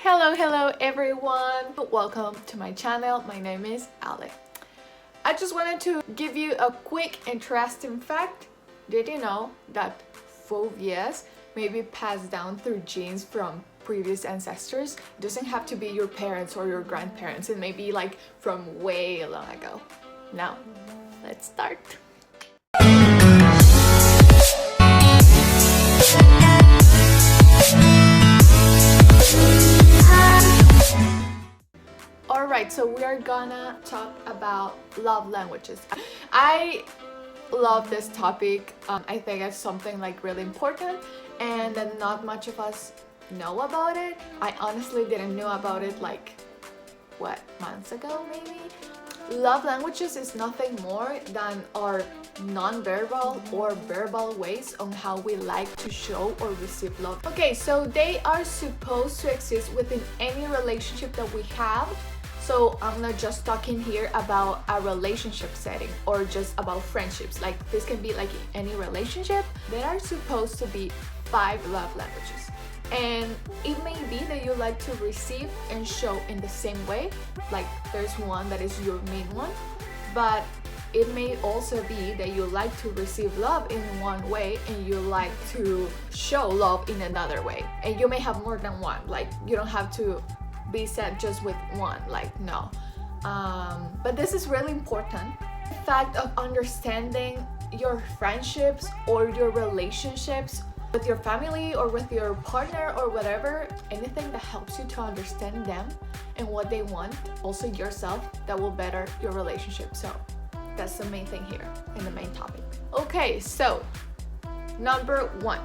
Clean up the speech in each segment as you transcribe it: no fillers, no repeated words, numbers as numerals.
Hello everyone! Welcome to my channel. My name is Ale. I just wanted to give you a quick interesting fact. Did you know that phobias may be passed down through genes from previous ancestors? It doesn't have to be your parents or your grandparents. It may be like from way long ago. Now, let's start. Alright, so we are gonna talk about love languages. I love this topic. I think it's something like really important and that not much of us know about it. I honestly didn't know about it like, months ago maybe? Love languages is nothing more than our non-verbal or verbal ways on how we like to show or receive love. Okay, so they are supposed to exist within any relationship that we have. So I'm not just talking here about a relationship setting or just about friendships. Like this can be like any relationship. There are supposed to be 5 love languages. And it may be that you like to receive and show in the same way. Like there's one that is your main one. But it may also be that you like to receive love in one way and you like to show love in another way. And you may have more than one. Like you don't have to be set just with one, like no. But this is really important. The fact of understanding your friendships or your relationships with your family or with your partner or whatever, anything that helps you to understand them and what they want, also yourself, that will better your relationship. So that's the main thing here in the main topic. Okay, so number 1,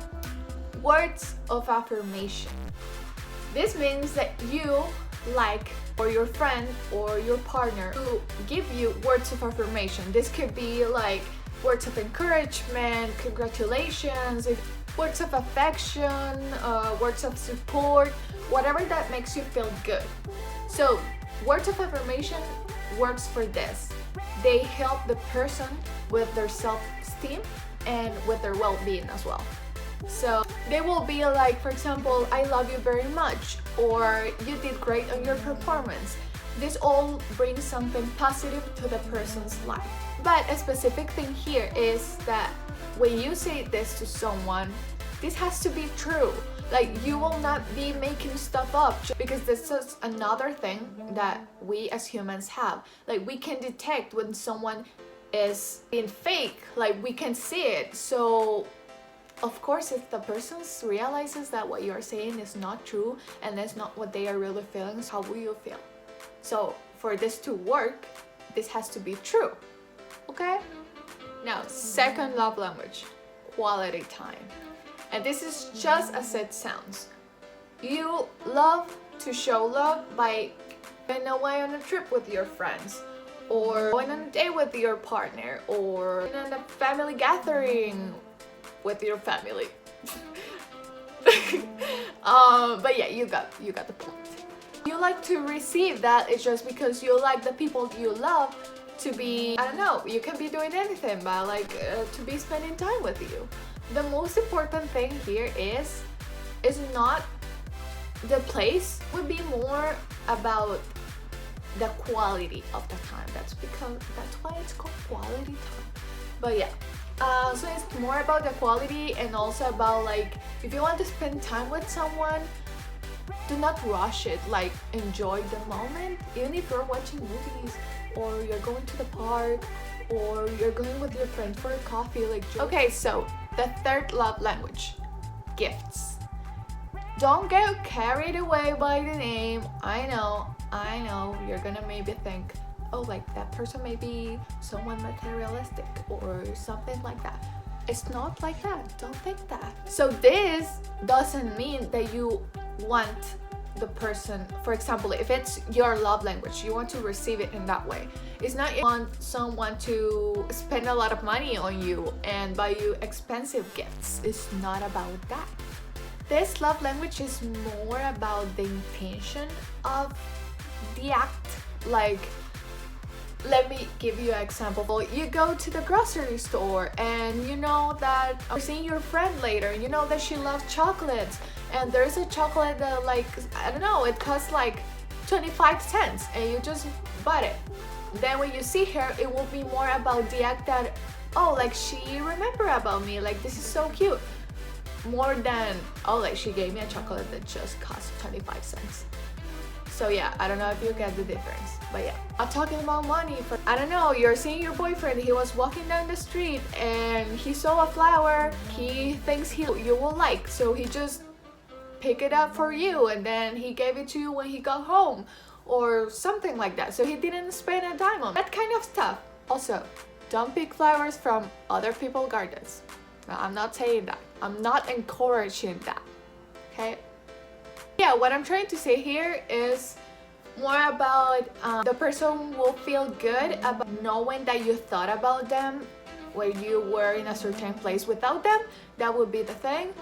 words of affirmation. This means that you like, or your friend or your partner to give you words of affirmation. This could be like words of encouragement, congratulations, words of affection, words of support, whatever that makes you feel good. So words of affirmation works for this. They help the person with their self-esteem and with their well-being as well. So they will be like, for example, I love you very much, or you did great on your performance. This all brings something positive to the person's life. But a specific thing here is that when you say this to someone, this has to be true. Like you will not be making stuff up, because this is another thing that we as humans have. Like we can detect when someone is being fake, like we can see it. So of course, if the person realizes that what you're saying is not true and that's not what they are really feeling, how will you feel? So for this to work, this has to be true, okay? Now, second love language, quality time. And this is just as it sounds. You love to show love by going away on a trip with your friends, or going on a date with your partner, or in a family gathering with your family. But yeah, you got the point. You like to receive that. It's just because you like the people you love to be, I don't know, you can be doing anything, but like to be spending time with you. The most important thing here is not the place, would be more about the quality of the time. That's why it's called quality time. But yeah, so it's more about the quality, and also about like, if you want to spend time with someone, do not rush it. Like enjoy the moment, even if you're watching movies or you're going to the park or you're going with your friend for a coffee. Like okay, so the third love language, gifts. Don't get carried away by the name. I know you're gonna maybe think, oh, like that person may be someone materialistic or something like that. It's not like that. Don't think that. So this doesn't mean that you want the person, for example, if it's your love language, you want to receive it in that way. It's not you want someone to spend a lot of money on you and buy you expensive gifts. It's not about that. This love language is more about the intention of the act. Like, let me give you an example. You go to the grocery store and you know that you're seeing your friend later. You know that she loves chocolates and there's a chocolate that, like, I don't know, it costs like 25 cents and you just bought it. Then when you see her, it will be more about the act that, oh, like, she remember about me, like, this is so cute, more than, oh, like, she gave me a chocolate that just cost 25 cents. So yeah, I don't know if you get the difference, but yeah. I'm talking about money. I don't know, you're seeing your boyfriend, he was walking down the street and he saw a flower he thinks you will like, so he just picked it up for you and then he gave it to you when he got home or something like that. So he didn't spend a dime on that kind of stuff. Also, don't pick flowers from other people's gardens. No, I'm not saying that. I'm not encouraging that, okay? Yeah, what I'm trying to say here is more about the person will feel good about knowing that you thought about them when you were in a certain place without them. That would be the thing.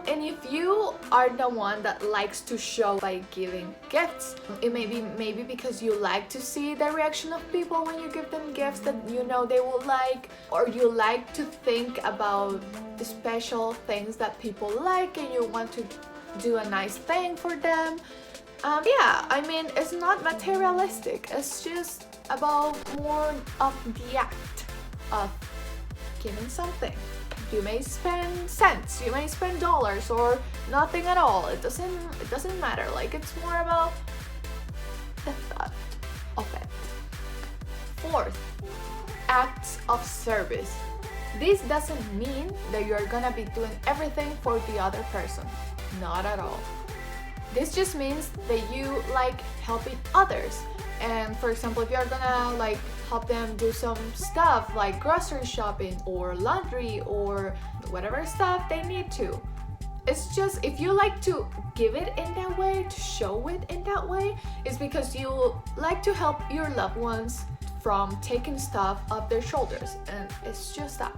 And if you are the one that likes to show by giving gifts, it may be maybe because you like to see the reaction of people when you give them gifts that you know they will like, or you like to think about the special things that people like and you want to do a nice thing for them. Yeah, I mean, it's not materialistic, it's just about more of the act of giving something. You may spend cents, you may spend dollars, or nothing at all. It doesn't matter. Like, it's more about the thought of it. Fourth, acts of service. This doesn't mean that you're gonna be doing everything for the other person. Not at all. This just means that you like helping others. And for example, if you're gonna like help them do some stuff like grocery shopping or laundry or whatever stuff they need to. It's just, if you like to give it in that way, to show it in that way, it's because you like to help your loved ones from taking stuff off their shoulders, and it's just that.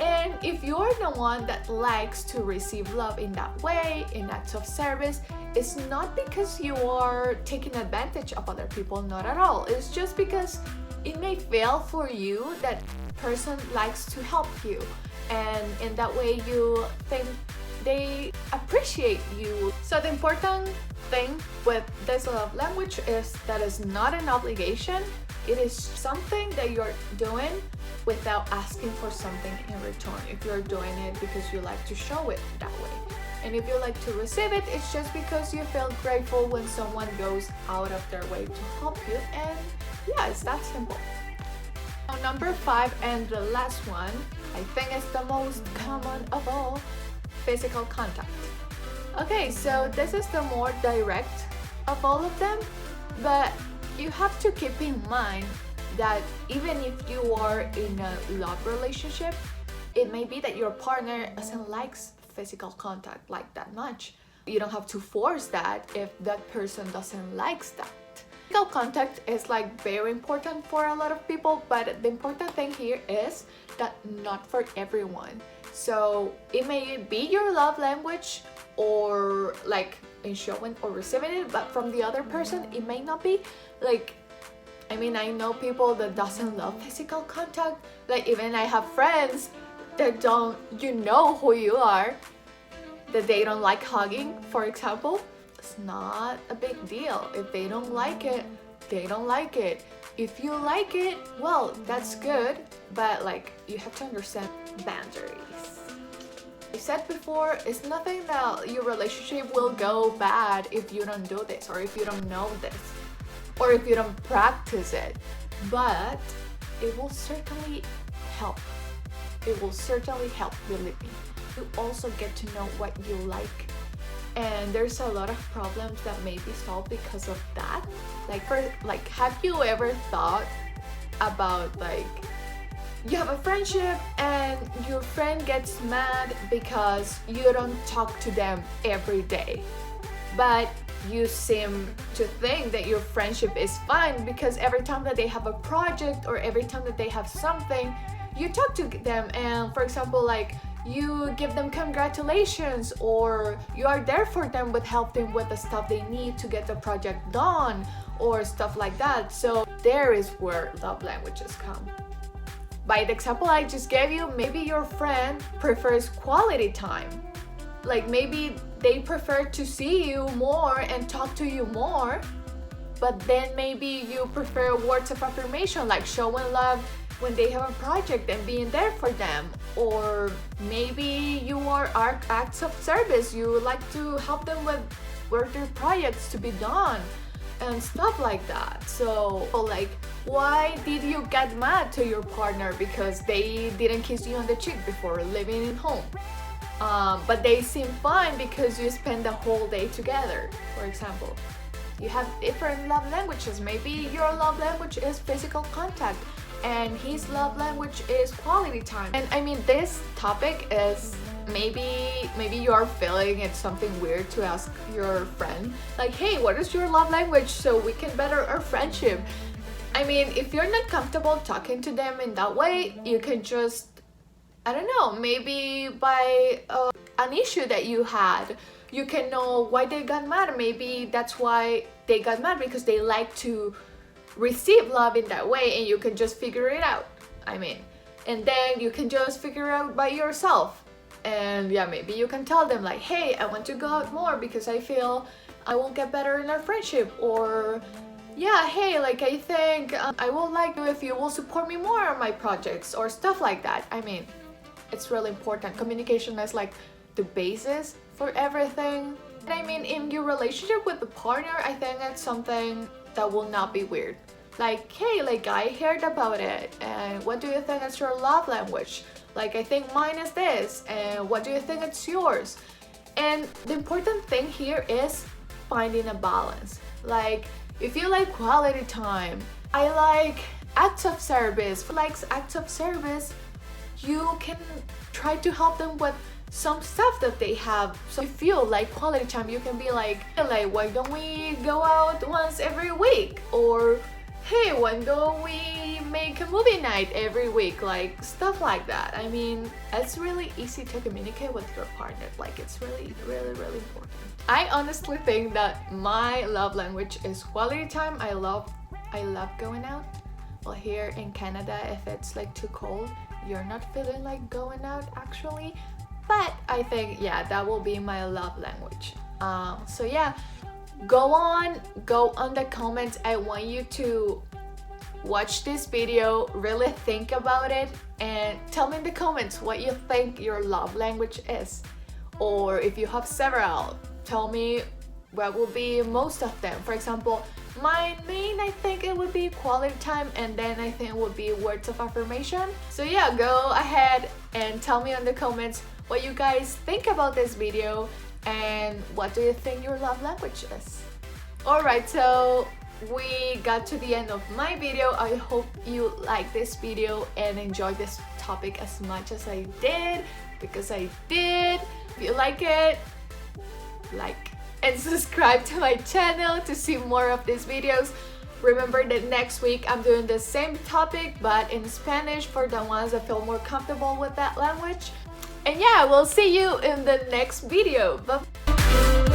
And if you're the one that likes to receive love in that way, in acts of service, it's not because you are taking advantage of other people, not at all. It's just because it may feel for you that person likes to help you, and in that way you think they appreciate you. So the important thing with this love language is that it's not an obligation. It is something that you're doing without asking for something in return. If you're doing it because you like to show it that way. And if you like to receive it, it's just because you feel grateful when someone goes out of their way to help you. And yeah, it's that simple. Now, number 5 and the last one, I think it's the most common of all, physical contact. Okay, so this is the more direct of all of them, but you have to keep in mind that even if you are in a love relationship, it may be that your partner doesn't like physical contact like that much. You don't have to force that if that person doesn't like that. Physical contact is like very important for a lot of people, but the important thing here is that not for everyone. So it may be your love language, or like in showing or receiving it, but from the other person it may not be. Like, I mean, I know people that doesn't love physical contact. Like, even I have friends that don't, you know who you are, that they don't like hugging, for example. It's not a big deal. If they don't like it, they don't like it. If you like it, well, that's good, but like, you have to understand boundaries. I said before, it's nothing that your relationship will go bad if you don't do this, or if you don't know this, or if you don't practice it, but it will certainly help. It will certainly help, believe me. You also get to know what you like, and there's a lot of problems that may be solved because of that. Like, have you ever thought about, like, you have a friendship and your friend gets mad because you don't talk to them every day, but you seem to think that your friendship is fine because every time that they have a project or every time that they have something, you talk to them, and for example, like, you give them congratulations, or you are there for them with helping with the stuff they need to get the project done, or stuff like that. So there is where love languages come. By the example I just gave you, maybe your friend prefers quality time. Like maybe they prefer to see you more and talk to you more, but then maybe you prefer words of affirmation, like showing love when they have a project and being there for them. Or maybe you are acts of service, you like to help them with their projects to be done and stuff like that. So like, why did you get mad to your partner because they didn't kiss you on the cheek before leaving in home? But they seem fine because you spend the whole day together, for example. You have different love languages. Maybe your love language is physical contact and his love language is quality time. And I mean, this topic is maybe you're feeling it's something weird to ask your friend, like, hey, what is your love language so we can better our friendship? I mean, if you're not comfortable talking to them in that way, you can just, I don't know, maybe by an issue that you had, you can know why they got mad. Maybe that's why they got mad, because they like to receive love in that way, and you can just figure it out. I mean, and then you can just figure out by yourself. And yeah, maybe you can tell them like, hey, I want to go out more because I feel I will get better in our friendship. Or yeah, hey, like I think I would like you if you will support me more on my projects, or stuff like that. I mean, it's really important. Communication is like the basis for everything. And I mean, in your relationship with the partner, I think it's something that will not be weird. Like, hey, like I heard about it, and what do you think is your love language? Like, I think mine is this, and what do you think it's yours? And the important thing here is finding a balance. Like, if you like quality time, I like acts of service. Who likes acts of service, you can try to help them with some stuff that they have. So if you feel like quality time, you can be like, why don't we go out once every week? Or hey, why don't we make a movie night every week? Like stuff like that. I mean, it's really easy to communicate with your partner. Like, it's really, really, really important. I honestly think that my love language is quality time. I love going out. Well, here in Canada, if it's like too cold, you're not feeling like going out actually. But I think, yeah, that will be my love language. So yeah, go on the comments. I want you to watch this video, really think about it, and tell me in the comments what you think your love language is. Or if you have several, tell me what will be most of them. For example, my main, I think it would be quality time, and then I think it would be words of affirmation. So yeah, go ahead and tell me in the comments what you guys think about this video, and what do you think your love language is. Alright, so we got to the end of my video. I hope you liked this video and enjoyed this topic as much as I did, because I did. If you like it, like and subscribe to my channel to see more of these videos. Remember that next week I'm doing the same topic but in Spanish for the ones that feel more comfortable with that language. And yeah, we'll see you in the next video. Bye.